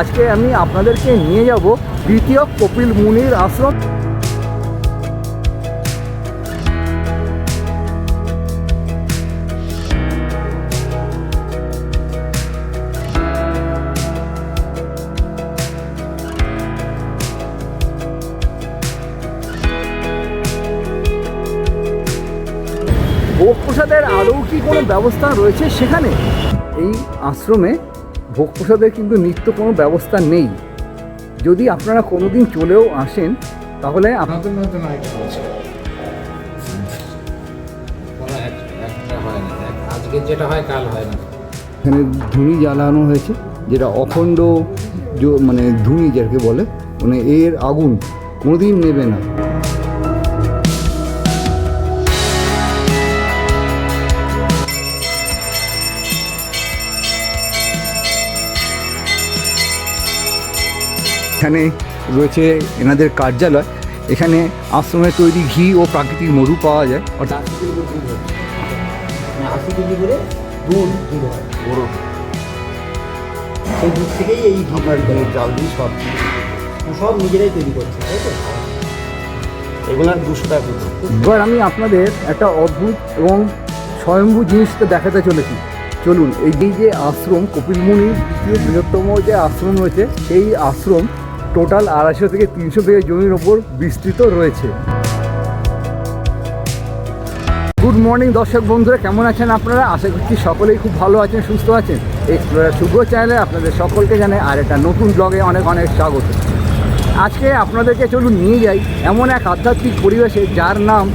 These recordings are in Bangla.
আজকে আমি আপনাদেরকে নিয়ে যাব দ্বিতীয় কপিল মুনির আশ্রম। ভোগ প্রসাদের আদৌ কি কোনো ব্যবস্থা রয়েছে সেখানে? এই আশ্রমে ভোগ প্রসাদের কিন্তু নিত্য কোনো ব্যবস্থা নেই। যদি আপনারা কোনোদিন চলেও আসেন তাহলে নতুন নতুন আজকে যেটা হয় কাল হয় না। এখানে ধুনি জ্বালানো হয়েছে, যেটা অখণ্ড মানে ধুনি যাকে বলে, মানে এর আগুন কোনোদিন নেবে না। এখানে রয়েছে এনাদের কার্যালয়। এখানে আশ্রমে তৈরি ঘি ও প্রাকৃতিক মধু পাওয়া যায়। অর্থাৎ 80 কেজি করে দুধ হয় বড়, সেই দুধ থেকেই এই ঘি চাল দিয়ে সব নিজেরাই তৈরি করছে, তাই তো? এগুলার 200 টাকা কিলো। এবার আমি আপনাদের একটা অদ্ভুত এবং স্বয়ম্ভু জিনিসটা দেখাতে চলেছি। চলুন, এই যে আশ্রম কপিল মুনির দ্বিতীয় বৃহত্তম যে আশ্রম রয়েছে, সেই আশ্রম টোটাল 250 থেকে 300 বিঘা জমির ওপর বিস্তৃত রয়েছে। গুড মর্নিং দর্শক বন্ধুরা, কেমন আছেন আপনারা? আশা করছি সকলেই খুব ভালো আছেন, সুস্থ আছেন। এক্সপ্লোরার শুভ চ্যানেলে আপনাদের সকলকে জানাই আর একটা নতুন ব্লগে অনেক অনেক স্বাগত। আজকে আপনাদেরকে চলুন নিয়ে যাই এমন এক আধ্যাত্মিক পরিবেশে যার নাম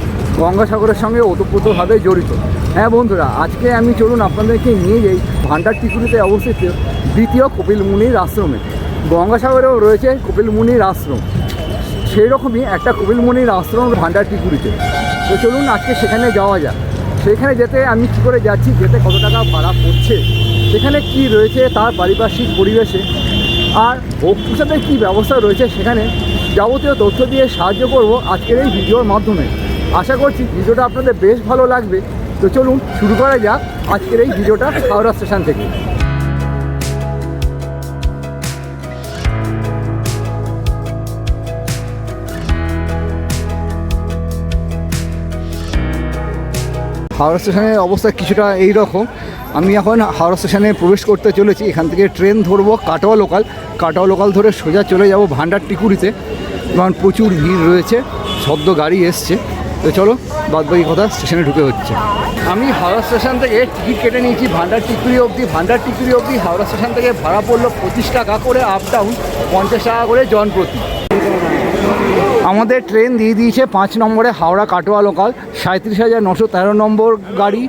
গঙ্গাসাগরের সঙ্গে ওতপ্রোতভাবে জড়িত। হ্যাঁ বন্ধুরা, আজকে আমি চলুন আপনাদেরকে নিয়ে যাই ভান্ডারটিকুরিতে অবস্থিত দ্বিতীয় কপিল মুনির আশ্রমে। গঙ্গাসাগরেও রয়েছে কপিল মুনির আশ্রম, সেই রকমই একটা কপিল মুনির আশ্রম ভান্ডারটিকুরিতে। তো চলুন আজকে সেখানে যাওয়া যাক। সেখানে যেতে আমি কী করে যাচ্ছি, যেতে কত টাকা ভাড়া পড়ছে, সেখানে কি রয়েছে তার পারিপার্শ্বিক পরিবেশে, আর ভোগ প্রসাদের কী ব্যবস্থা রয়েছে সেখানে, যাবতীয় তথ্য দিয়ে সাহায্য করব আজকের এই ভিডিওর মাধ্যমে। আশা করছি ভিডিওটা আপনাদের বেশ ভালো লাগবে। তো চলুন শুরু করা যাক আজকের এই ভিডিওটা হাওড়া স্টেশন থেকে। হাওড়া স্টেশনের অবস্থা কিছুটা এই রকম। আমি এখন হাওড়া স্টেশনে প্রবেশ করতে চলেছি। এখান থেকে ট্রেন ধরবো কাটোয়া লোকাল। কাটোয়া লোকাল ধরে সোজা চলে যাব ভান্ডারটিকুরিতে। কারণ প্রচুর ভিড় রয়েছে, সদ্য গাড়ি এসছে। তো চলো বাদবাকি কথা স্টেশনে ঢুকে হচ্ছে। আমি হাওড়া স্টেশন থেকে টিকিট কেটে নিয়েছি ভান্ডারটিকুরি অবধি। ভান্ডারটিকুরি অবধি হাওড়া স্টেশন থেকে ভাড়া পড়লো 25 টাকা করে, আপ ডাউন 50 টাকা করে জনপ্রতি। আমাদের ট্রেন দিয়ে দিয়েছে 5 নম্বরে হাওড়া কাটোয়া লোকাল, 37,913 নম্বর গাড়ি,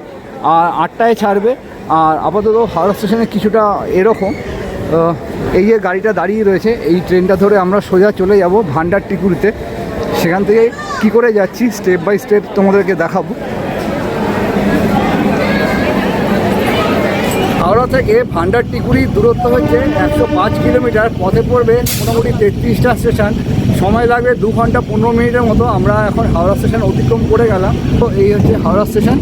আর 8টায় ছাড়বে। আর আপাতত হাওড়া স্টেশনে কিছুটা এরকম। এই যে গাড়িটা দাঁড়িয়ে রয়েছে, এই ট্রেনটা ধরে আমরা সোজা চলে যাব ভান্ডারটিকুরিতে। সেখান থেকে কি করে যাচ্ছি স্টেপ বাই স্টেপ তোমাদেরকে দেখাবো। হাওড়া থেকে ভান্ডারটিকুরির দূরত্ব হচ্ছে 105 কিলোমিটার। পথে পড়বে মোটামুটি 33টা স্টেশন, সময় লাগবে 2 ঘন্টা 15 মিনিটের মতো। আমরা এখন হাওড়া স্টেশন অতিক্রম করে গেলাম। তো এই হচ্ছে হাওড়া স্টেশন।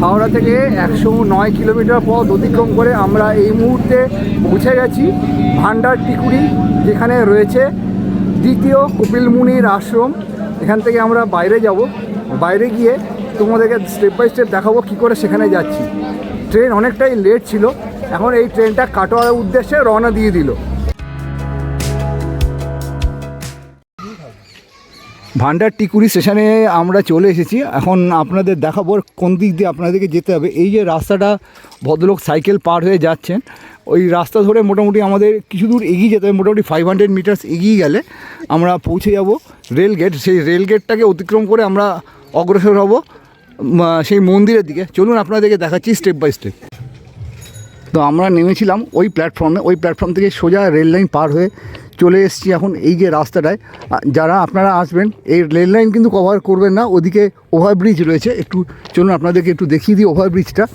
হাওড়া থেকে 109 কিলোমিটার পথ অতিক্রম করে আমরা এই মুহূর্তে পৌঁছে গেছি ভান্ডার টিকুরি, যেখানে রয়েছে দ্বিতীয় কপিল মুনির আশ্রম। এখান থেকে আমরা বাইরে যাব, বাইরে গিয়ে তোমাদেরকে স্টেপ বাই স্টেপ দেখাবো কী করে সেখানে যাচ্ছি। ট্রেন অনেকটাই লেট ছিল, এখন এই ট্রেনটা কাটোয়ার উদ্দেশ্যে রওনা দিয়ে দিল। ভান্ডার টিকুরি স্টেশনে আমরা চলে এসেছি। এখন আপনাদের দেখাবো কোন দিক দিয়ে আপনাদেরকে যেতে হবে। এই যে রাস্তাটা ভদ্রলোক সাইকেল পার হয়ে যাচ্ছেন, ওই রাস্তা ধরে মোটামুটি আমাদের কিছু দূর এগিয়ে যেতে হবে। মোটামুটি 500 মিটার্স এগিয়ে গেলে আমরা পৌঁছে যাব রেল গেট। সেই রেল গেটটাকে অতিক্রম করে আমরা অগ্রসর হব সেই মন্দিরের দিকে। চলুন আপনাদেরকে দেখাচ্ছি স্টেপ বাই স্টেপ। তো আমরা নেমেছিলাম ওই প্ল্যাটফর্মে, ওই প্ল্যাটফর্ম থেকে সোজা রেল লাইন পার হয়ে চলে এসেছি এখন এই যে রাস্তাটায়। যারা আপনারা আসবেন এই রেল লাইন কিন্তু কভার করবেন না, ওদিকে ওভারব্রিজ রয়েছে। একটু চলুন আপনাদেরকে একটু দেখিয়ে দিই ওভারব্রিজটা।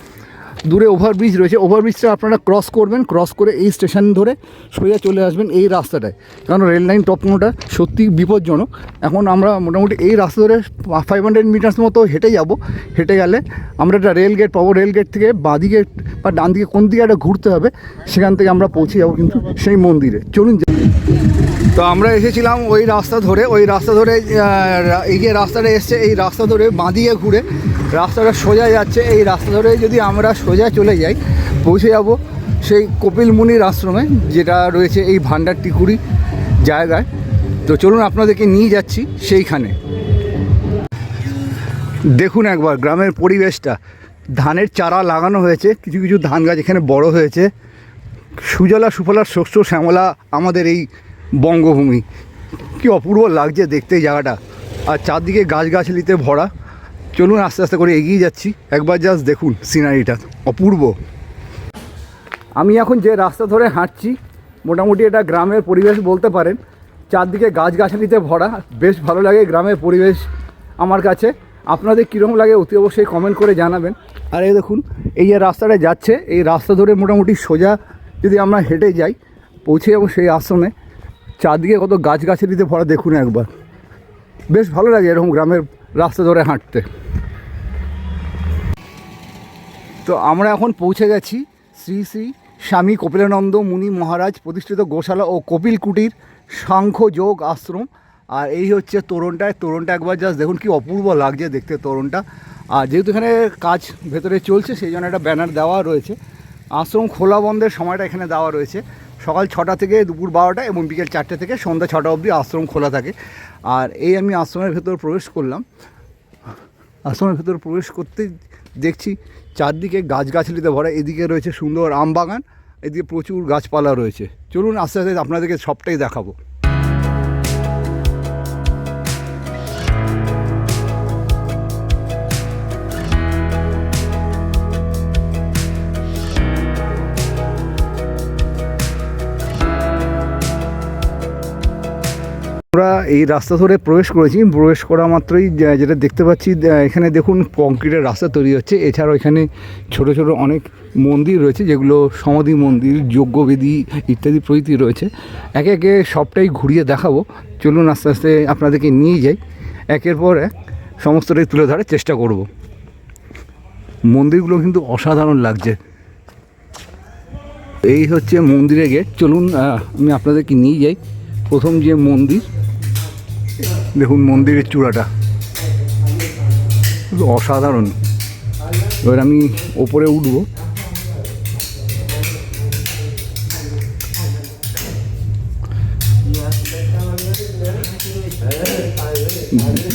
দূরে ওভারব্রিজ রয়েছে, ওভারব্রিজটা আপনারা ক্রস করবেন, ক্রস করে এই স্টেশন ধরে সোজা চলে আসবেন এই রাস্তাটায়। কারণ রেল লাইন টপকানোটা সত্যি বিপজ্জনক। এখন আমরা মোটামুটি এই রাস্তা ধরে 500 মিটার্স মতো হেঁটে যাব। হেঁটে গেলে আমরা একটা রেল গেট পাবো। রেল গেট থেকে বাঁদিকে বা ডান দিকে কোন দিকে একটা ঘুরতে হবে, সেখান থেকে আমরা পৌঁছে যাবো কিন্তু সেই মন্দিরে। চলুন। তো আমরা এসেছিলাম ওই রাস্তা ধরে, ওই রাস্তা ধরে এই যে রাস্তাটা এসছে, এই রাস্তা ধরে বাঁদিকে ঘুরে রাস্তাটা সোজা যাচ্ছে। এই রাস্তা ধরে যদি আমরা সোজা চলে যাই পৌঁছে যাব সেই কপিল মুনির আশ্রমে, যেটা রয়েছে এই ভান্ডার টিকুরি জায়গায়। তো চলুন আপনাদেরকে নিয়ে যাচ্ছি সেইখানে। দেখুন একবার গ্রামের পরিবেশটা, ধানের চারা লাগানো হয়েছে, কিছু কিছু ধান গাছ এখানে বড় হয়েছে। সুজলা সুফলার শস্য শ্যামলা আমাদের এই বঙ্গভূমি। কি অপূর্ব লাগছে দেখতে এই জায়গাটা, আর চারদিকে গাছগাছালিতে ভরা। চলুন আস্তে আস্তে করে এগিয়ে যাচ্ছি, একবার জাস্ট দেখুন সিনারিটা অপূর্ব। আমি এখন যে রাস্তা ধরে হাঁটছি মোটামুটি এটা গ্রামের পরিবেশ বলতে পারেন। চারদিকে গাছগাছালিতে ভরা, বেশ ভালো লাগে গ্রামের পরিবেশ আমার কাছে। আপনাদের কীরকম লাগে অতি অবশ্যই কমেন্ট করে জানাবেন। আর এই দেখুন এই যে রাস্তাটা যাচ্ছে, এই রাস্তা ধরে মোটামুটি সোজা যদি আমরা হেঁটে যাই পৌঁছে যাবো সেই আশ্রমে। চারদিকে কত গাছগাছালিতে ভরা দেখুন একবার, বেশ ভালো লাগে এরকম গ্রামের রাস্তা ধরে হাঁটতে। তো আমরা এখন পৌঁছে গেছি শ্রী শ্রী স্বামী কপিলানন্দ মুনি মহারাজ প্রতিষ্ঠিত গোশালা ও কপিল কুটির সাংখ্য যোগ আশ্রম। আর এই হচ্ছে তোরণটা একবার জাস্ট দেখুন কি অপূর্ব লাগছে দেখতে তোরণটা। আর যেহেতু এখানে কাজ ভেতরে চলছে সেই জন্য একটা ব্যানার দেওয়া রয়েছে। আশ্রম খোলা বন্ধের সময়টা এখানে দেওয়া রয়েছে, সকাল 6টা থেকে দুপুর 12টা এবং বিকেল 4টে থেকে সন্ধ্যা 6টা অবধি আশ্রম খোলা থাকে। আর এই আমি আশ্রমের ভেতর প্রবেশ করলাম। আশ্রমের ভেতর প্রবেশ করতে দেখছি চারদিকে গাছগাছালিতে ভরা। এদিকে রয়েছে সুন্দর আম বাগান, এদিকে প্রচুর গাছপালা রয়েছে। চলুন আস্তে আস্তে আপনাদেরকে সবটাই দেখাবো। আমরা এই রাস্তা ধরে প্রবেশ করেছি। প্রবেশ করা মাত্রই যেটা দেখতে পাচ্ছি এখানে দেখুন কংক্রিটের রাস্তা তৈরি হচ্ছে। এছাড়াও এখানে ছোট ছোট অনেক মন্দির রয়েছে, যেগুলো সমাধি মন্দির, যজ্ঞবেদী ইত্যাদি প্রভৃতি রয়েছে। একে একে সবটাই ঘুরিয়ে দেখাবো। চলুন আস্তে আস্তে আপনাদেরকে নিয়ে যাই, একের পর এক সমস্তটাই তুলে ধরার চেষ্টা করব। মন্দিরগুলো কিন্তু অসাধারণ লাগছে। এই হচ্ছে মন্দিরের গেট। চলুন আমি আপনাদেরকে নিয়ে যাই। প্রথম যে মন্দির দেখুন, মন্দিরের চূড়াটা অসাধারণ। এবার আমি ওপরে উঠব।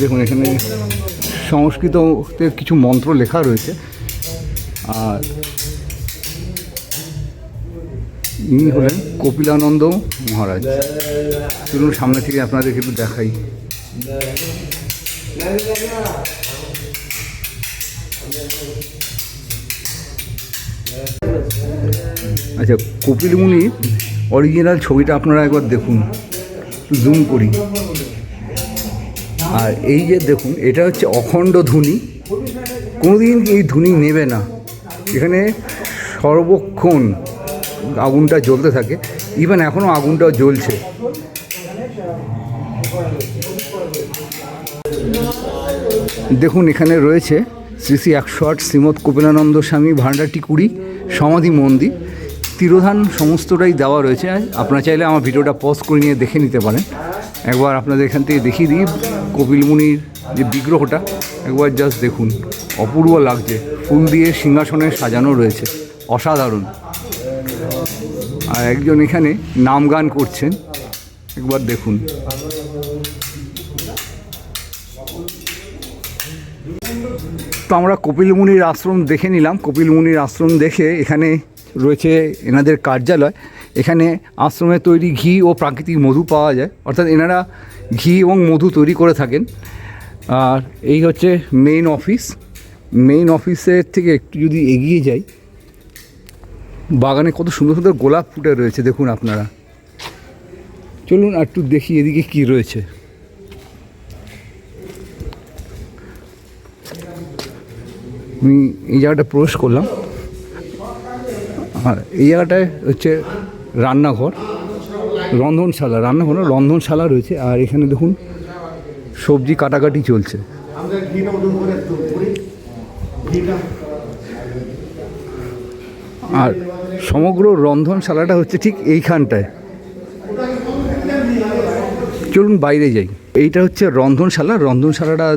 দেখুন এখানে সংস্কৃততে কিছু মন্ত্র লেখা রয়েছে। আর ইনি হলেন কপিলানন্দ মহারাজ। চলুন সামনে থেকে আপনাদেরকে একটু দেখাই। আচ্ছা, কপিল মুনির অরিজিনাল ছবিটা আপনারা একবার দেখুন, জুম করি। আর এই যে দেখুন, এটা হচ্ছে অখণ্ড ধ্বনি, কোনোদিন এই ধ্বনি নেবে না। এখানে সর্বক্ষণ আগুনটা জ্বলতে থাকে, ইভেন এখনও আগুনটাও জ্বলছে। দেখুন এখানে রয়েছে শ্রী শ্রী 108 শ্রীমৎ কপিলানন্দ স্বামী ভান্ডারটিকুড়ি সমাধি মন্দির, তিরোধান সমস্তটাই দেওয়া রয়েছে। আপনারা চাইলে আমার ভিডিওটা পজ করে নিয়ে দেখে নিতে পারেন। একবার আপনাদের এখান থেকে দেখিয়ে দিই কপিল মুনির যে বিগ্রহটা, একবার জাস্ট দেখুন, অপূর্ব লাগছে। ফুল দিয়ে সিংহাসনে সাজানো রয়েছে, অসাধারণ। আর একজন এখানে নাম গান করছেন, একবার দেখুন। তো আমরা কপিল মুনির আশ্রম দেখে নিলাম। কপিল মুনির আশ্রম দেখে এখানে রয়েছে এনাদের কার্যালয়। এখানে আশ্রমে তৈরি ঘি ও প্রাকৃতিক মধু পাওয়া যায়, অর্থাৎ এনারা ঘি এবং মধু তৈরি করে থাকেন। আর এই হচ্ছে মেইন অফিস। মেইন অফিসের থেকে একটু যদি এগিয়ে যাই, বাগানে কত সুন্দর সুন্দর গোলাপ ফুটে রয়েছে দেখুন আপনারা। চলুন আর একটু দেখি এদিকে কি রয়েছে। আমি এই জায়গাটা প্রবেশ করলাম, আর এই জায়গাটায় হচ্ছে রান্নাঘর, রন্ধনশালা। রান্নাঘর রন্ধনশালা রয়েছে। আর এখানে দেখুন সবজি কাটাকাটি চলছে। আর সমগ্র রন্ধনশালাটা হচ্ছে ঠিক এইখানটায়। চলুন বাইরে যাই। এইটা হচ্ছে রন্ধনশালা। রন্ধনশালাটা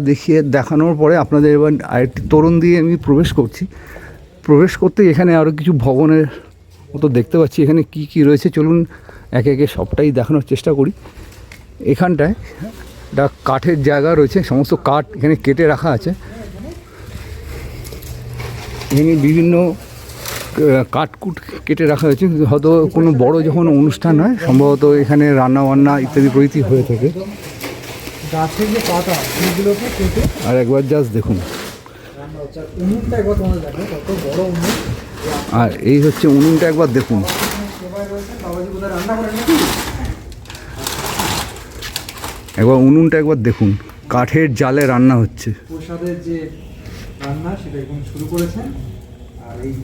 দেখানোর পরে আপনাদের এবার আরেকটি তোরণ দিয়ে আমি প্রবেশ করছি। প্রবেশ করতে এখানে আরও কিছু ভবনের মতো দেখতে পাচ্ছি। এখানে কি কি রয়েছে চলুন একে একে সবটাই দেখানোর চেষ্টা করি। এখানটায় একটা কাঠের জায়গা রয়েছে, সমস্ত কাঠ এখানে কেটে রাখা আছে। এখানে বিভিন্ন কাঠকুট কেটে রাখা হয়েছে, হয়তো কোনো বড় যখন অনুষ্ঠান হয় সম্ভবত এখানে রান্নাবান্না ইত্যাদি প্রভৃতি হয়ে থাকে। গাছের যে পাতা সেগুলোকে কেটে আর একবার জাস্ট দেখুন। রান্না হচ্ছে। উনুনটা একবার তোমাদের দেখো, কত বড় উনুন। আর এই হচ্ছে উনুনটা, একবার দেখুন। বাবাজি কোথায় রান্না করেন নাকি? একবার উনুনটা একবার দেখুন, কাঠের জালে রান্না হচ্ছে। প্রসাদের যে রান্না সেটা এখন শুরু করেছেন। আর এই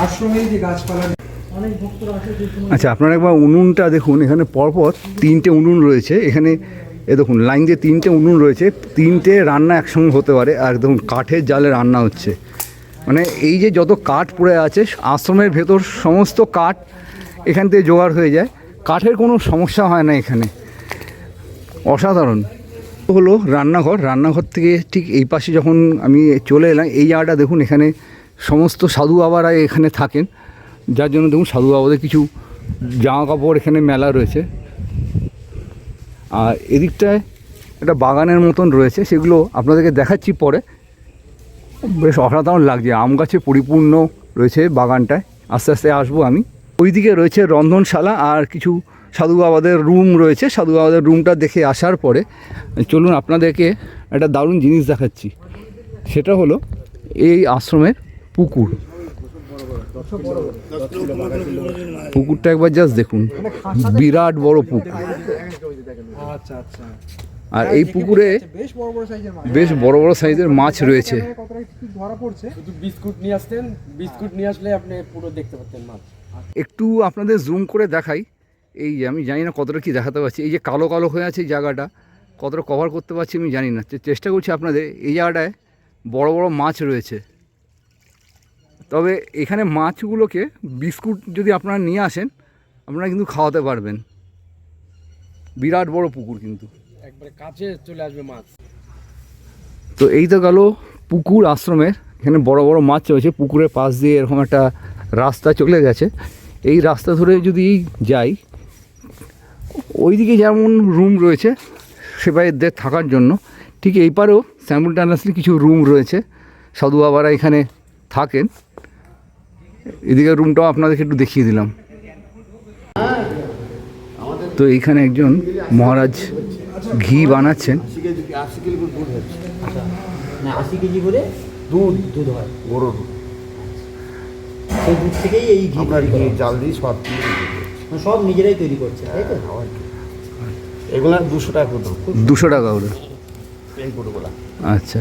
আশ্রমেই যে গাছপালা, অনেক ভক্তরা আসে যে সময়। আচ্ছা, আপনারা একবার উনুনটা দেখুন। এখানে পরপর 3টে উনুন রয়েছে। এখানে এ দেখুন লাইন দিয়ে 3টে উনুন রয়েছে। 3টে রান্না একসঙ্গে হতে পারে। আর দেখুন কাঠের জালে রান্না হচ্ছে। মানে এই যে যত কাঠ পড়ে আছে আশ্রমের ভেতর, সমস্ত কাঠ এখান থেকে জোগাড় হয়ে যায়। কাঠের কোনো সমস্যা হয় না এখানে, অসাধারণ। হলো রান্নাঘর। রান্নাঘর থেকে ঠিক এই পাশে যখন আমি চলে এলাম, এই জায়গাটা দেখুন, এখানে সমস্ত সাধু বাবারা এখানে থাকেন, যার জন্য দেখুন সাধু বাবাদের কিছু জামা কাপড় এখানে মেলা রয়েছে। আর এদিকটায় একটা বাগানের মতন রয়েছে, সেগুলো আপনাদেরকে দেখাচ্ছি পরে। বেশ অসাধারণ লাগছে, আম গাছে পরিপূর্ণ রয়েছে বাগানটায়। আস্তে আস্তে আসবো আমি। ওইদিকে রয়েছে রন্ধনশালা আর কিছু সাধু বাবাদের রুম রয়েছে। সাধু বাবাদের রুমটা দেখে আসার পরে চলুন আপনাদেরকে একটা দারুণ জিনিস দেখাচ্ছি। সেটা হলো এই আশ্রমের পুকুর। পুকুরটা একবার জাস্ট দেখুন, বিরাট বড় পুকুর। আচ্ছা আচ্ছা। আর এই পুকুরে বেশ বড় বড় সাইজের মাছ। বেশ বড় বড় সাইজের মাছ রয়েছে। কতটা কি ধরা পড়ছে? শুধু বিস্কুট নিয়ে আসতেন, বিস্কুট নিয়ে আসলে আপনি পুরো দেখতে পাচ্ছেন মাছ। একটু আপনাদের জুম করে দেখাই। এই যে আমি জানি না কতটা কি দেখাতে পারছি, এই যে কালো কালো হয়ে আছে এই জায়গাটা, কতটা কভার করতে পারছি আমি জানি না। চেষ্টা করছি আপনাদের। এই জায়গাটায় বড় বড় মাছ রয়েছে। তবে এখানে মাছগুলোকে বিস্কুট যদি আপনারা নিয়ে আসেন, আপনারা কিন্তু খাওয়াতে পারবেন। বিরাট বড় পুকুর কিন্তু, একবারে কাছে চলে আসবে মাছ। তো এই তো গেল পুকুর আশ্রমের। এখানে বড় বড় মাছ রয়েছে। পুকুরের পাশ দিয়ে এরকম একটা রাস্তা চলে গেছে। এই রাস্তা ধরে যদি যাই, ওইদিকে যেমন রুম রয়েছে সেবায়তদের থাকার জন্য, ঠিক এই পারেও স্যামুলটানাসলি কিছু রুম রয়েছে। সাধু বাবারা এখানে থাকেন। এদিকে রুমটাও আপনাদেরকে একটু দেখিয়ে দিলাম। তো এইখানে একজন মহারাজ ঘি বানাচ্ছেন। 80 কেজি দুধ হচ্ছে। না 80 কেজি করে দুধ হয়, গরুর দুধ। সেই দুধ থেকেই এই ঘি জাল দিয়ে সব নিজেরাই তৈরি করছে, তাই তো? এগুলো 200 টাকা করে। 200 টাকা করে এই গরুগুলা। আচ্ছা,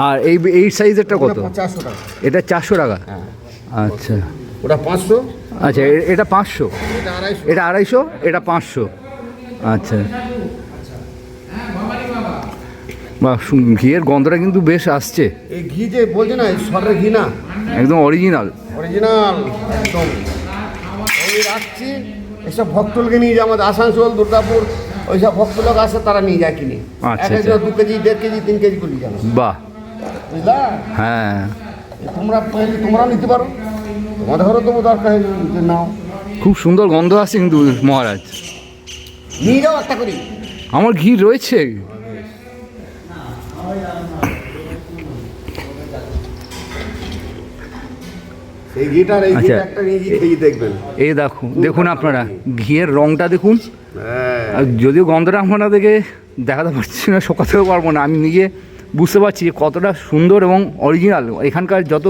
আর এই সাইজেরটা কত? 400 টাকা। এটা 400 টাকা। হ্যাঁ। আচ্ছা ওটা 500। আচ্ছা, এটা 500, এটা 250, এটা 500। আচ্ছা, বা ঘিয়ের গন্ধটা কিন্তু বেশ আসছে, এই ঘি যে বলছে না, এই সরের ঘি না, একদম অরিজিনাল। অরিজিনাল একদম। এই রাখছি, এইসব ভক্তলকে নিয়ে যায় আমাদের আসানসোল, দুর্গাপুর, ওইসব ভক্ত লোক আসে, তারা নিয়ে যায় কিনে। আচ্ছা, এক একজন 2 কেজি, 1.5 কেজি, 3 কেজি করে যাবে, বাহ, বুঝলা? হ্যাঁ, তোমরাও নিতে পারো, তোমাদের ঘরেও তবু দরকার হয় যে নাও। খুব সুন্দর গন্ধ আসছে কিন্তু মহারাজ। নিয়ে যাও একটা করে। আমার ঘি রয়েছে। এই ঘিটার এই আচ্ছা। ঘিটা একটা নিয়ে গিয়ে খেয়ে দেখবেন। এই দেখুন আপনারা ঘিয়ের রংটা দেখুন। হ্যাঁ, আর যদিও গন্ধটা আমরা দেখে দেখাতে পারছি না, শোকাতেও পারবো না, আমি নিজে বুঝতে পারছি যে কতটা সুন্দর এবং অরিজিনাল। এখানকার যত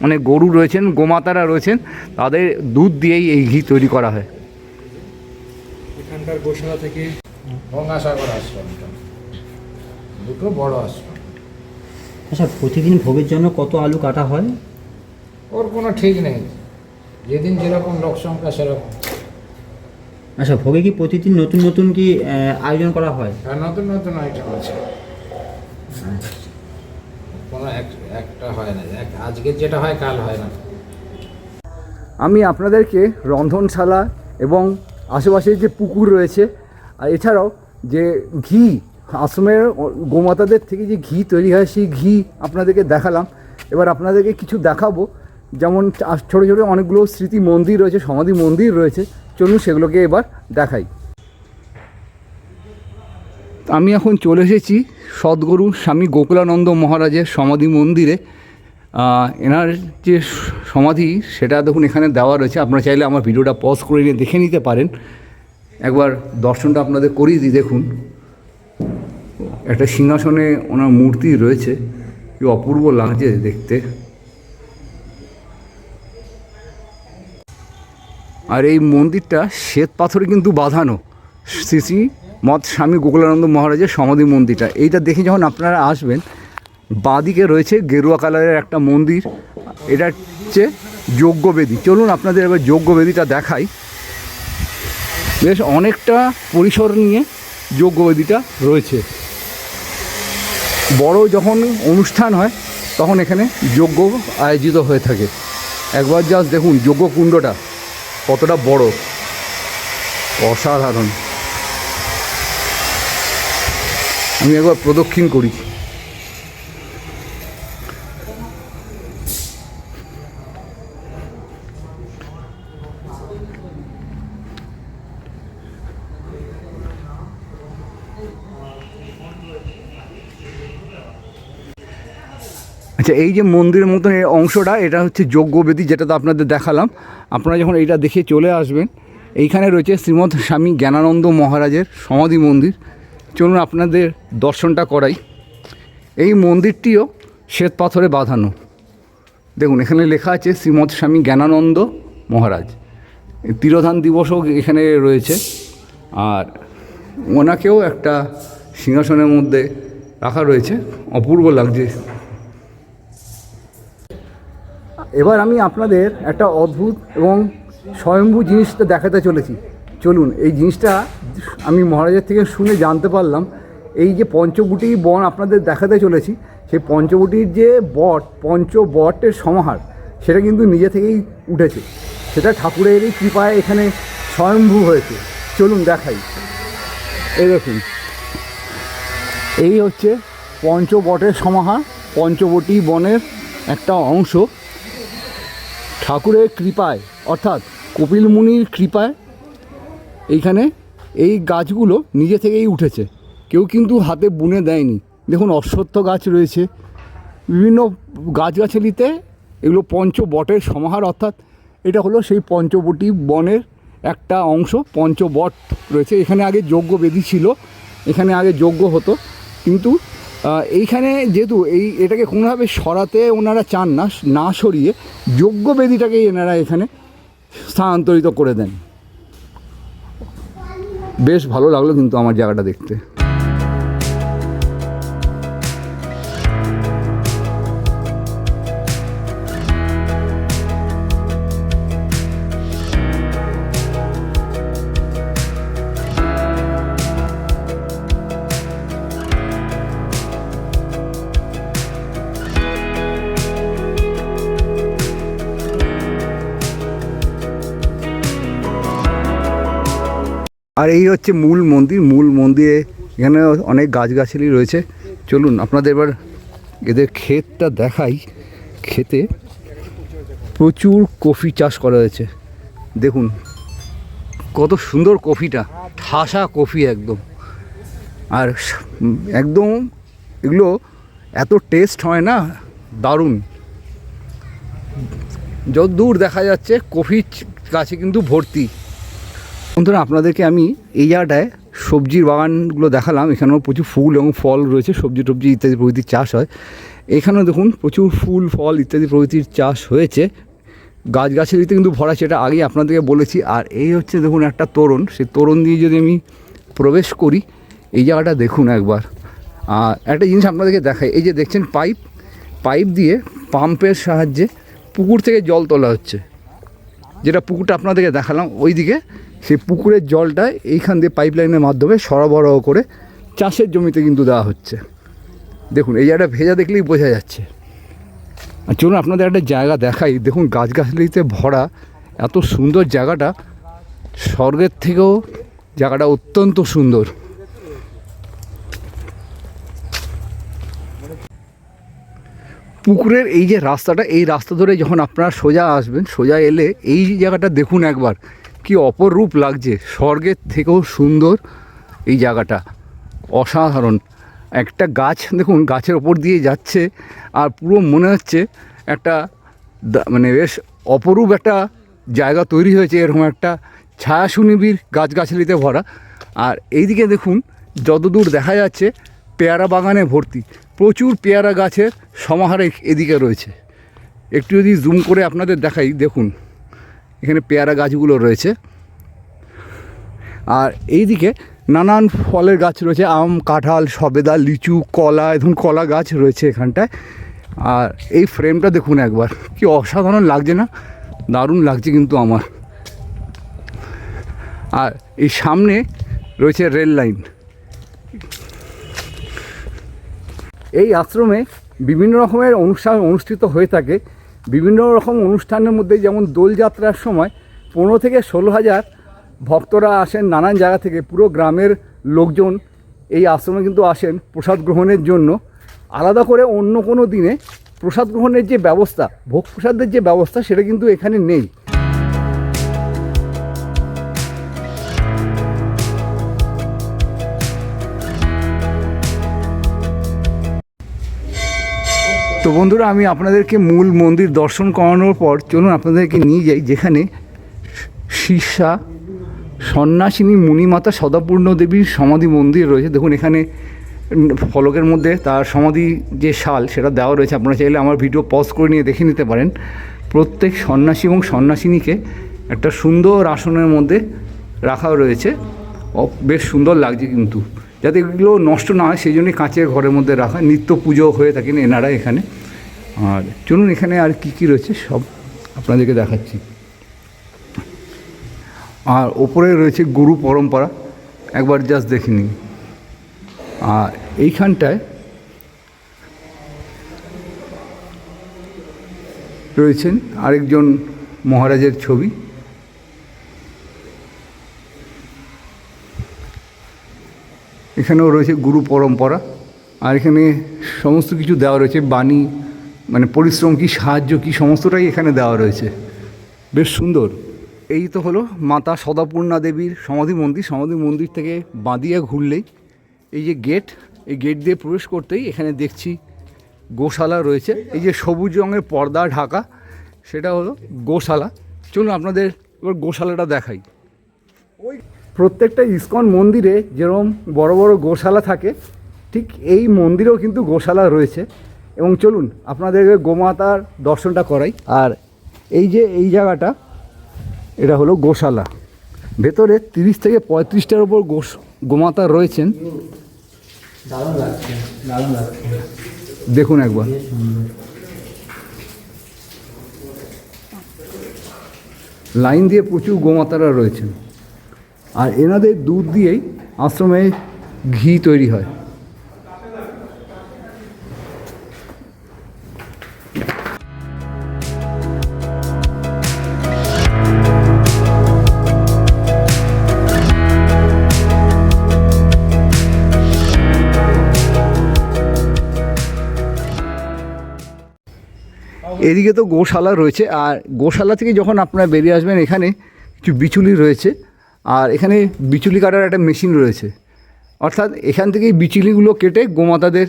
মানে গরু রয়েছেন, গোমাতারা রয়েছেন, তাদের দুধ দিয়েই এই ঘি তৈরি করা হয়। এখানকার গোশালা থেকে গঙ্গাসাগর আশ্রমটা দুটো বড় আশ্রম। আচ্ছা, প্রতিদিন ভোগের জন্য কত আলু কাটা হয়? ওর কোনো ঠিক নেই, যেদিন যেরকম লোক সংখ্যা সেরকম। আচ্ছা, ভোগে কি প্রতিদিন নতুন নতুন কি আয়োজন করা হয়? আর নতুন নতুন আইটেম আছে, কোনো একটা হয় না, আজকে যেটা হয় কাল হয় না। আমি আপনাদেরকে রন্ধনশালা এবং আশেপাশে যে পুকুর রয়েছে, আর এছাড়াও যে ঘি আশ্রমের গোমাতাদের থেকে যে ঘি তৈরি হয়, সেই ঘি আপনাদেরকে দেখালাম। এবার আপনাদেরকে কিছু দেখাবো, যেমন ছোটো ছোটো অনেকগুলো স্মৃতি মন্দির রয়েছে, সমাধি মন্দির রয়েছে। চলুন সেগুলোকে এবার দেখাই। আমি এখন চলে এসেছি সদ্গুরু স্বামী গোকুলানন্দ মহারাজের সমাধি মন্দিরে। এনার যে সমাধি সেটা দেখুন এখানে দেওয়া রয়েছে, আপনারা চাইলে আমার ভিডিওটা পজ করে নিয়ে দেখে নিতে পারেন। একবার দর্শনটা আপনাদের করিয়ে দিই। দেখুন, একটা সিংহাসনে ওনার মূর্তি রয়েছে, কি অপূর্ব লাগছে দেখতে। আর এই মন্দিরটা শ্বেত পাথরে কিন্তু বাঁধানো, শ্রী শ্রী মঠ স্বামী গোকুলানন্দ মহারাজের সমাধি মন্দিরটা। এইটা দেখে যখন আপনারা আসবেন, বাঁদিকে রয়েছে গেরুয়া কালারের একটা মন্দির, এটা হচ্ছে যজ্ঞবেদী। চলুন আপনাদের এবার যজ্ঞবেদীটা দেখাই। বেশ অনেকটা পরিসর নিয়ে যজ্ঞবেদীটা রয়েছে। বড় যখন অনুষ্ঠান হয় তখন এখানে যজ্ঞ আয়োজিত হয়ে থাকে। একবার জাস্ট দেখুন যজ্ঞকুণ্ডটা কতটা বড়, অসাধারণ। আমি একবার প্রদক্ষিণ করি। আচ্ছা, এই যে মন্দিরের মতন এই অংশটা, এটা হচ্ছে যজ্ঞবেদী, যেটা তো আপনাদের দেখালাম। আপনারা যখন এইটা দেখে চলে আসবেন, এইখানে রয়েছে শ্রীমৎ স্বামী জ্ঞানানন্দ মহারাজের সমাধি মন্দির। চলুন আপনাদের দর্শনটা করাই। এই মন্দিরটিও শ্বেত পাথরে বাঁধানো। দেখুন এখানে লেখা আছে শ্রীমৎ স্বামী জ্ঞানানন্দ মহারাজ। তিরোধান দিবসও এখানে রয়েছে, আর ওনাকেও একটা সিংহাসনের মধ্যে রাখা রয়েছে, অপূর্ব লাগছে। এবার আমি আপনাদের একটা অদ্ভুত এবং স্বয়ম্ভু জিনিসটা দেখাতে চলেছি। চলুন, এই জিনিসটা আমি মহারাজের থেকে শুনে জানতে পারলাম। এই যে পঞ্চবটী বন আপনাদের দেখাতে চলেছি, সেই পঞ্চবটির যে বট, পঞ্চবটের সমাহার, সেটা কিন্তু নিজে থেকেই উঠেছে। সেটা ঠাকুরেরই কৃপায় এখানে স্বয়ম্ভু হয়েছে। চলুন দেখাই। এই দেখুন, এই হচ্ছে পঞ্চবটের সমাহার, পঞ্চবটী বনের একটা অংশ। ঠাকুরের কৃপায়, অর্থাৎ কপিল মুনির কৃপায় এইখানে এই গাছগুলো নিজে থেকেই উঠেছে, কেউ কিন্তু হাতে বুনে দেয়নি। দেখুন অশ্বত্থ গাছ রয়েছে, বিভিন্ন গাছগাছালিতে এগুলো পঞ্চবটের সমাহার, অর্থাৎ এটা হলো সেই পঞ্চবটী বনের একটা অংশ। পঞ্চবট রয়েছে এখানে। আগে যজ্ঞবেদী ছিল, এখানে আগে যজ্ঞ হতো, কিন্তু এইখানে যেহেতু এটাকে কোনোভাবে সরাতে ওনারা চান না, না সরিয়ে যজ্ঞবেদীটাকেই এনারা এখানে স্থানান্তরিত করে দেন। বেশ ভালো লাগলো কিন্তু আমার জায়গাটা দেখতে। আর এই হচ্ছে মূল মন্দির। মূল মন্দিরে এখানে অনেক গাছগাছালি রয়েছে। চলুন আপনাদের এবার এদের ক্ষেতটা দেখাই। ক্ষেতে প্রচুর কফি চাষ করা হয়েছে। দেখুন কত সুন্দর কফিটা, ঠাসা কফি একদম। আর একদম এগুলো এত টেস্ট হয় না, দারুণ। যত দূর দেখা যাচ্ছে কফি গাছে কিন্তু ভর্তি। বন্ধুরা আপনাদেরকে আমি এই জায়গাটায় সবজির বাগানগুলো দেখালাম। এখানেও প্রচুর ফুল এবং ফল রয়েছে, সবজি টবজি ইত্যাদি প্রভৃতির চাষ হয়। এখানেও দেখুন প্রচুর ফুল ফল ইত্যাদি প্রভৃতির চাষ হয়েছে। গাছগাছালিতে কিন্তু ভরা, সেটা আগেই আপনাদেরকে বলেছি। আর এই হচ্ছে দেখুন একটা তোরণ, সেই তোরণ দিয়ে যদি আমি প্রবেশ করি, এই জায়গাটা দেখুন একবার। আর একটা জিনিস আপনাদেরকে দেখাই, এই যে দেখছেন পাইপ দিয়ে পাম্পের সাহায্যে পুকুর থেকে জল তোলা হচ্ছে। যেটা পুকুরটা আপনাদেরকে দেখালাম ওইদিকে, সেই পুকুরের জলটা এইখান দিয়ে পাইপ লাইনের মাধ্যমে সরবরাহ করে চাষের জমিতে কিন্তু দেওয়া হচ্ছে। দেখুন এই জায়গাটা ভেজা দেখলেই বোঝা যাচ্ছে। আর চলুন আপনাদের একটা জায়গা দেখাই। দেখুন গাছগাছালিতে ভরা, এত সুন্দর জায়গাটা, স্বর্গের থেকেও জায়গাটা অত্যন্ত সুন্দর। পুকুরের এই যে রাস্তাটা, এই রাস্তা ধরে যখন আপনারা সোজা আসবেন, সোজা এলে এই জায়গাটা দেখুন একবার, কি অপরূপ লাগছে। স্বর্গের থেকেও সুন্দর এই জায়গাটা, অসাধারণ। একটা গাছ দেখুন গাছের ওপর দিয়ে যাচ্ছে, আর পুরো মনে হচ্ছে একটা মানে বেশ অপরূপ একটা জায়গা তৈরি হয়েছে। এরকম একটা ছায়া সুনিবিড় গাছগাছালিতে ভরা। আর এইদিকে দেখুন যতদূর দেখা যাচ্ছে পেয়ারা বাগানে ভর্তি, প্রচুর পেয়ারা গাছের সমাহার এদিকে রয়েছে। একটু যদি জুম করে আপনাদের দেখাই, দেখুন এখানে পেয়ারা গাছগুলো রয়েছে। আর এইদিকে নানান ফলের গাছ রয়েছে, আম, কাঁঠাল, সবেদা, লিচু, কলা, এখন কলা গাছ রয়েছে এখানটায়। আর এই ফ্রেমটা দেখুন একবার, কি অসাধারণ লাগছে না? দারুণ লাগছে কিন্তু আমার। আর এই সামনে রয়েছে রেল লাইন। এই আশ্রমে বিভিন্ন রকমের অনুষ্ঠান অনুষ্ঠিত হয়ে থাকে। বিভিন্ন রকম অনুষ্ঠানের মধ্যে যেমন দোলযাত্রার সময় 15 থেকে 16,000 ভক্তরা আসেন নানান জায়গা থেকে। পুরো গ্রামের লোকজন এই আশ্রমে কিন্তু আসেন প্রসাদ গ্রহণের জন্য। আলাদা করে অন্য কোনো দিনে প্রসাদ গ্রহণের যে ব্যবস্থা, ভোগ প্রসাদের যে ব্যবস্থা, সেটা কিন্তু এখানে নেই। তো বন্ধুরা আমি আপনাদেরকে মূল মন্দির দর্শন করানোর পর চলুন আপনাদেরকে নিয়ে যাই যেখানে শীর্ষা সন্ন্যাসিনী মুনিমাতা সদাপূর্ণ দেবীর সমাধি মন্দির রয়েছে। দেখুন এখানে ফলকের মধ্যে তার সমাধি যে সাল সেটা দেওয়া রয়েছে। আপনারা চাইলে আমার ভিডিও পজ করে নিয়ে দেখে নিতে পারেন। প্রত্যেক সন্ন্যাসী এবং সন্ন্যাসিনীকে একটা সুন্দর আসনের মধ্যে রাখা রয়েছে। বেশ সুন্দর লাগছে কিন্তু, যাতে এগুলো নষ্ট না হয় সেই জন্যই কাঁচের ঘরের মধ্যে রাখা। নিত্য পুজো হয়ে থাকেন এনারা এখানে। আর চলুন এখানে আর কি কি রয়েছে সব আপনাদেরকে দেখাচ্ছি। আর ওপরে রয়েছে গুরু পরম্পরা, একবার জাস্ট দেখে নিন। আর এইখানটায় রয়েছেন আরেকজন মহারাজের ছবি। এখানেও রয়েছে গুরু পরম্পরা। আর এখানে সমস্ত কিছু দেওয়া রয়েছে, বাণী মানে পরিশ্রম কী, সাহায্য কী, সমস্তটাই এখানে দেওয়া রয়েছে। বেশ সুন্দর। এই তো হলো মাতা সদাপূর্ণা দেবীর সমাধি মন্দির। সমাধি মন্দির থেকে বাঁদিয়ে ঘুরলেই এই যে গেট, এই গেট দিয়ে প্রবেশ করতেই এখানে দেখছি গোশালা রয়েছে। এই যে সবুজ রঙের পর্দা ঢাকা, সেটা হলো গোশালা। চলুন আপনাদের এবার গোশালাটা দেখাই। ওই প্রত্যেকটা ইস্কন মন্দিরে যেরকম বড় বড় গোশালা থাকে, ঠিক এই মন্দিরেও কিন্তু গোশালা রয়েছে। এবং চলুন আপনাদেরকে গোমাতার দর্শনটা করাই। আর এই যে এই জায়গাটা, এটা হলো গোশালা। ভেতরে 30 থেকে 35টার ওপর গোমাতা রয়েছেন। দারুণ লাগছে, দারুণ লাগছে। দেখুন একবার, লাইন দিয়ে প্রচুর গোমাতারা রয়েছেন। আর এনাদের দুধ দিয়েই আশ্রমে ঘি তৈরি হয়। এদিকে তো গোশালা রয়েছে, আর গোশালা থেকে যখন আপনারা বেরিয়ে আসবেন এখানে কিছু বিচুলি রয়েছে, আর এখানে বিচুলি কাটার একটা মেশিন রয়েছে। অর্থাৎ এখান থেকেই বিচুলিগুলো কেটে গোমাতাদের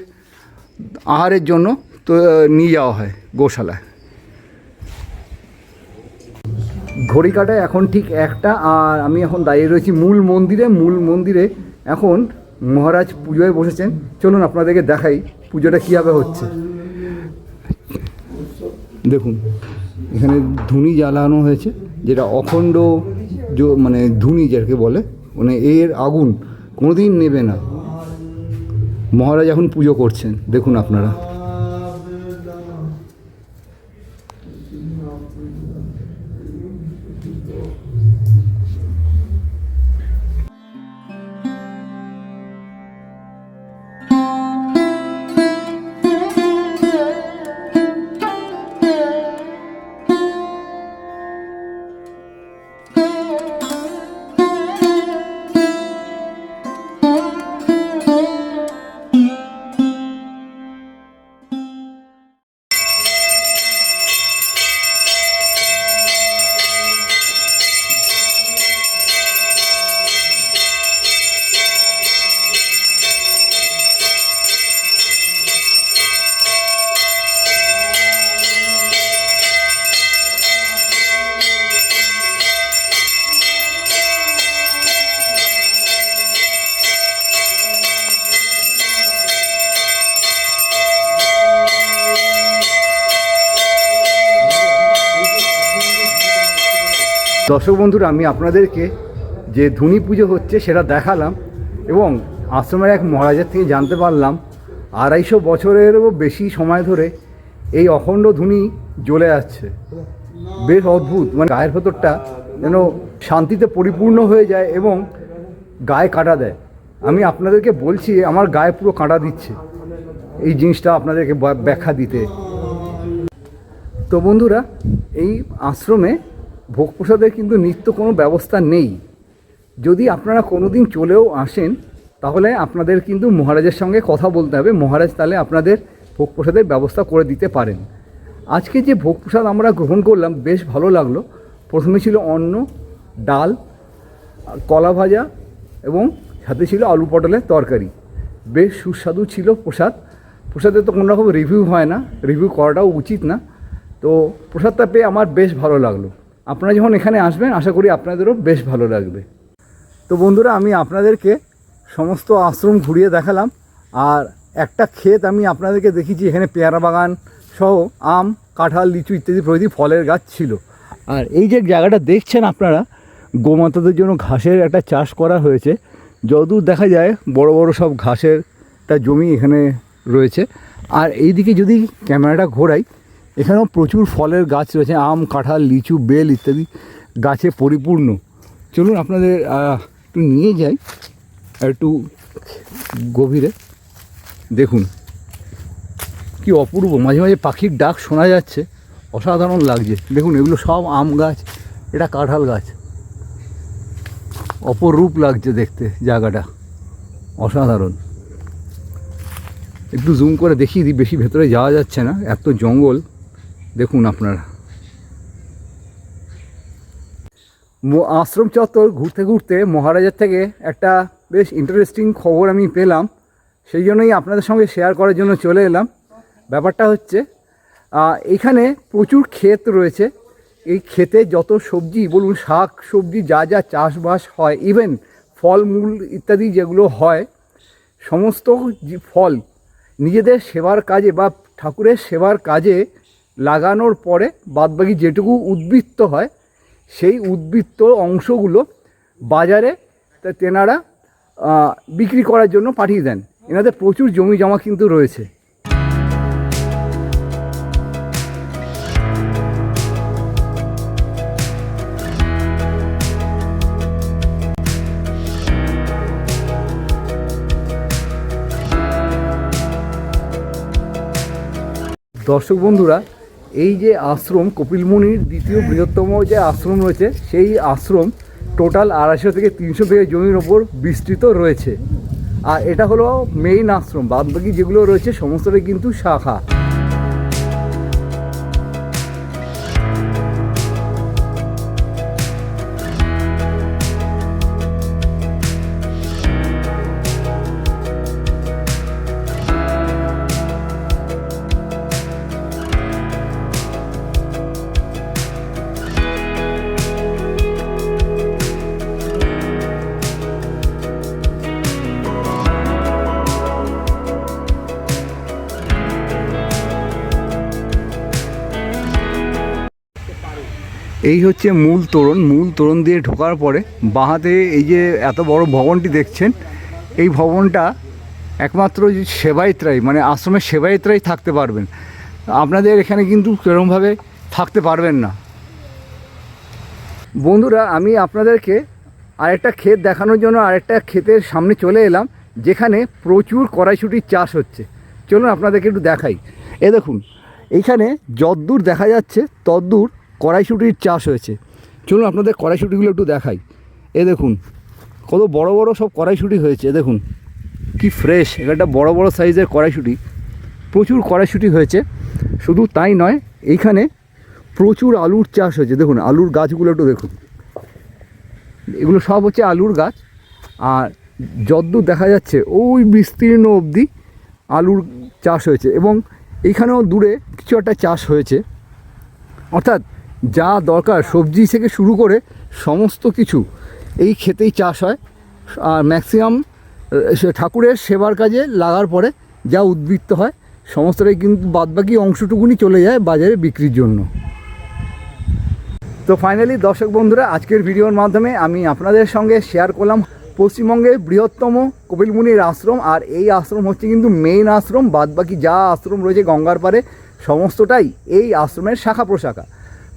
আহারের জন্য তো নিয়ে যাওয়া হয় গোশালায়। ঘড়ি কাটায় এখন ঠিক 1টা, আর আমি এখন দাঁড়িয়ে রয়েছি মূল মন্দিরে। এখন মহারাজ পুজোয় বসেছেন। চলুন আপনাদেরকে দেখাই পুজোটা কীভাবে হচ্ছে। দেখুন এখানে ধুনি জ্বালানো হয়েছে, যেটা অখণ্ড মানে ধুনি যাকে বলে, মানে এর আগুন কোনোদিন নেবে না। মহারাজ এখন পুজো করছেন, দেখুন আপনারা। দর্শক বন্ধুরা, আমি আপনাদেরকে যে ধুনি পুজো হচ্ছে সেটা দেখালাম, এবং আশ্রমের এক মহারাজের থেকে জানতে পারলাম 250 বছরেরও বেশি সময় ধরে এই অখণ্ড ধুনি জ্বলে যাচ্ছে। বেশ অদ্ভুত, মানে গায়ের ভেতরটা যেন শান্তিতে পরিপূর্ণ হয়ে যায় এবং গায়ে কাঁটা দেয়। আমি আপনাদেরকে বলছি, আমার গায়ে পুরো কাঁটা দিচ্ছে এই জিনিসটা আপনাদেরকে ব্যাখ্যা দিতে। তো বন্ধুরা, এই আশ্রমে ভোগ প্রসাদের কিন্তু নিত্য কোনো ব্যবস্থা নেই। যদি আপনারা কোনো দিন চলেও আসেন তাহলে আপনাদের কিন্তু মহারাজের সঙ্গে কথা বলতে হবে, মহারাজ তাহলে আপনাদের ভোগ প্রসাদের ব্যবস্থা করে দিতে পারেন। আজকে যে ভোগ প্রসাদ আমরা গ্রহণ করলাম বেশ ভালো লাগলো। প্রথমে ছিল অন্ন, ডাল, কলা ভাজা এবং সাথে ছিল আলু পটলের তরকারি। বেশ সুস্বাদু ছিল প্রসাদের তো কোনো রকম রিভিউ হয় না, রিভিউ করাটাও উচিত না। তো প্রসাদটা পেয়ে আমার বেশ ভালো লাগলো। আপনারা যখন এখানে আসবেন আশা করি আপনাদেরও বেশ ভালো লাগবে। তো বন্ধুরা, আমি আপনাদেরকে সমস্ত আশ্রম ঘুরিয়ে দেখালাম, আর একটা ক্ষেত আমি আপনাদেরকে দেখিয়েছি। এখানে পেয়ারা বাগান সহ আম, কাঁঠাল, লিচু ইত্যাদি প্রভৃতি ফলের গাছ ছিল। আর এই যে জায়গাটা দেখছেন আপনারা, গোমাতাদের জন্য ঘাসের একটা চাষ করা হয়েছে। যতদূর দেখা যায় বড় বড় সব ঘাসের একটা জমি এখানে রয়েছে। আর এই দিকে যদি ক্যামেরাটা ঘোরাই, এখানেও প্রচুর ফলের গাছ রয়েছে, আম, কাঁঠাল, লিচু, বেল ইত্যাদি গাছে পরিপূর্ণ। চলুন আপনাদের একটু নিয়ে যাই একটু গভীরে। দেখুন কি অপূর্ব, মাঝে মাঝে পাখির ডাক শোনা যাচ্ছে, অসাধারণ লাগছে। দেখুন এগুলো সব আম গাছ, এটা কাঁঠাল গাছ। অপরূপ লাগছে দেখতে জায়গাটা, অসাধারণ। একটু জুম করে দেখিয়ে দিই, বেশি ভেতরে যাওয়া যাচ্ছে না, এত জঙ্গল। দেখুন আপনারা আশ্রম চত্বর ঘুরতে ঘুরতে মহারাজের থেকে একটা বেশ ইন্টারেস্টিং খবর আমি পেলাম, সেই জন্যই আপনাদের সঙ্গে শেয়ার করার জন্য চলে এলাম। ব্যাপারটা হচ্ছে এখানে প্রচুর ক্ষেত রয়েছে। এই ক্ষেতে যত সবজি বলুন, শাক সবজি যা যা চাষবাস হয়, ইভেন ফলমূল ইত্যাদি যেগুলো হয়, সমস্ত ফল নিজেদের সেবার কাজে বা ঠাকুরের সেবার কাজে লাগানোর পরে বাদবাকি যেটুকু উদ্বৃত্ত হয়, সেই উদ্বৃত্ত অংশগুলো বাজারে তেনারা বিক্রি করার জন্য পাঠিয়ে দেন। এনাদের প্রচুর জমি জমা কিন্তু রয়েছে। দর্শক বন্ধুরা, এই যে আশ্রম কপিল মুনির দ্বিতীয় বৃহত্তম যে আশ্রম রয়েছে, সেই আশ্রম টোটাল 250 থেকে 300 বিঘা জমির ওপর বিস্তৃত রয়েছে। আর এটা হলো মেইন আশ্রম, বাদবাকি যেগুলো রয়েছে সমস্তটাই কিন্তু শাখা। এই হচ্ছে মূল তোরণ দিয়ে ঢোকার পরে বাঁহাতে এই যে এত বড় ভবনটি দেখছেন, এই ভবনটা একমাত্র যে সেবায়িতরাই, মানে আশ্রমের সেবায়িতরাই থাকতে পারবেন। আপনাদের এখানে কিন্তু সেরকমভাবে থাকতে পারবেন না। বন্ধুরা, আমি আপনাদেরকে আরেকটা ক্ষেত দেখানোর জন্য আরেকটা ক্ষেতের সামনে চলে এলাম, যেখানে প্রচুর কড়াইশুঁটির চাষ হচ্ছে। চলুন আপনাদেরকে একটু দেখাই। এ দেখুন, এইখানে যদ্দূর দেখা যাচ্ছে তদ্দূর কড়াইশুঁটির চাষ হয়েছে। চলুন আপনাদের কড়াইশুঁটিগুলো একটু দেখাই। এ দেখুন কত বড় বড় সব কড়াইশুঁটি হয়েছে। দেখুন কি ফ্রেশ, একটা বড় বড় সাইজের কড়াইশুঁটি, প্রচুর কড়াইশুঁটি হয়েছে। শুধু তাই নয়, এইখানে প্রচুর আলুর চাষ হয়েছে। দেখুন আলুর গাছগুলো একটু দেখুন, এগুলো সব হচ্ছে আলুর গাছ। আর যদ্দূর দেখা যাচ্ছে ওই বিস্তীর্ণ অবধি আলুর চাষ হয়েছে, এবং এইখানেও দূরে কিছু একটা চাষ হয়েছে। অর্থাৎ যা দরকার সবজি থেকে শুরু করে সমস্ত কিছু এই ক্ষেতেই চাষ হয়। আর ম্যাক্সিমাম ঠাকুরের সেবার কাজে লাগার পরে যা উদ্বৃত্ত হয় সমস্তটাই কিন্তু বাদবাকি অংশটুকুনি চলে যায় বাজারে বিক্রির জন্য। তো ফাইনালি দর্শক বন্ধুরা, আজকের ভিডিওর মাধ্যমে আমি আপনাদের সঙ্গে শেয়ার করলাম পশ্চিমবঙ্গের বৃহত্তম কপিলমুনির আশ্রম। আর এই আশ্রম হচ্ছে কিন্তু মেইন আশ্রম, বাদবাকি যা আশ্রম রয়েছে গঙ্গার পাড়ে সমস্তটাই এই আশ্রমের শাখা প্রশাখা।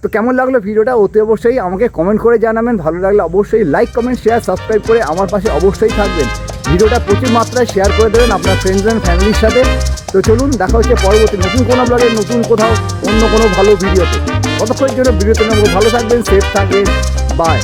তো কেমন লাগলো ভিডিওটা অতি অবশ্যই আমাকে কমেন্ট করে জানাবেন। ভালো লাগলে অবশ্যই লাইক, কমেন্ট, শেয়ার, সাবস্ক্রাইব করে আমার পাশে অবশ্যই থাকবেন। ভিডিওটা প্রচুর মাত্রায় শেয়ার করে দেবেন আপনার ফ্রেন্ডস অ্যান্ড ফ্যামিলির সাথে। তো চলুন দেখা হচ্ছে পরবর্তী নতুন কোনো ব্লগে, নতুন কোথাও অন্য কোনো ভালো ভিডিওতে। ততক্ষণের জন্য ভিডিওতে নেব, ভালো থাকবেন, সেফ থাকবেন, বাই।